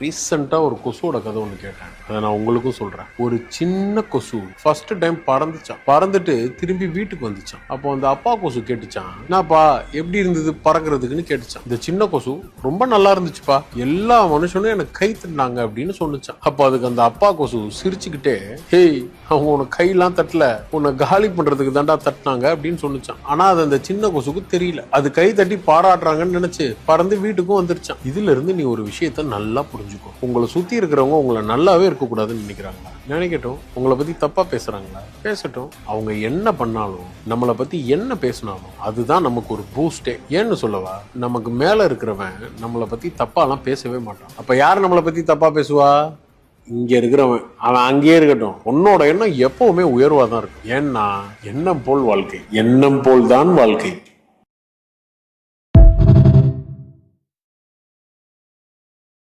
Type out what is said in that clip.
ரீசெண்டா ஒரு கொசுவோட கதை ஒன்று கேட்டேன். அதை நான் உங்களுக்கும் சொல்றேன். ஒரு சின்ன கொசு ஃபர்ஸ்ட் டைம் பறந்துச்சான். பறந்துட்டு திரும்பி வீட்டுக்கு வந்துச்சான். அப்போ அந்த அப்பா கொசு கேட்டுச்சான், என்னப்பா எப்படி இருந்தது பறக்கிறதுக்குன்னு கேட்டுச்சான். இந்த சின்ன கொசு, ரொம்ப நல்லா இருந்துச்சுப்பா, எல்லா மனுஷனும் எனக்கு கை தட்டினாங்க அப்படின்னு சொன்னுச்சான். அப்போ அதுக்கு அந்த அப்பா கொசு சிரிச்சுக்கிட்டே, ஹேய், அவங்க உனக்கு கையெல்லாம் தட்டல, உன்னை காலி பண்றதுக்கு தாண்டா தட்டினாங்க அப்படின்னு சொன்னுச்சான். ஆனா அது அந்த சின்ன கொசுக்கு தெரியல. அது கை தட்டி பாராட்டுறாங்கன்னு நினைச்சு பறந்து வீட்டுக்கும் வந்துருச்சான். இதுல இருந்து நீ ஒரு விஷயத்த நல்லா புரிஞ்சுக்கோ. உங்களை சுத்தி இருக்கிறவங்க உங்களை நல்லாவே இருக்க கூடாதுன்னு நினைக்கிறாங்களா? நினைக்கட்டும். உங்களை பத்தி தப்பா பேசுறாங்களா? பேசட்டும். அவங்க என்ன பண்ணாலும், நம்மளை பத்தி என்ன பேசினாலும் அதுதான் நமக்கு ஒரு பூஸ்டே. ஏன்னு சொல்லவா, நமக்கு மேல இருக்கிறவன் நம்மளை பத்தி தப்பாலாம் பேசவே மாட்டான். அப்ப யார் நம்மளை பத்தி தப்பா பேசுவா? இங்க இருக்கிறவன். அவன் அங்கேயே இருக்கட்டும். உன்னோட எண்ணம் எப்பவுமே உயர்வா தான் இருக்கும். ஏன்னா எண்ணம் போல் வாழ்க்கை, எண்ணம் போல் தான் வாழ்க்கை.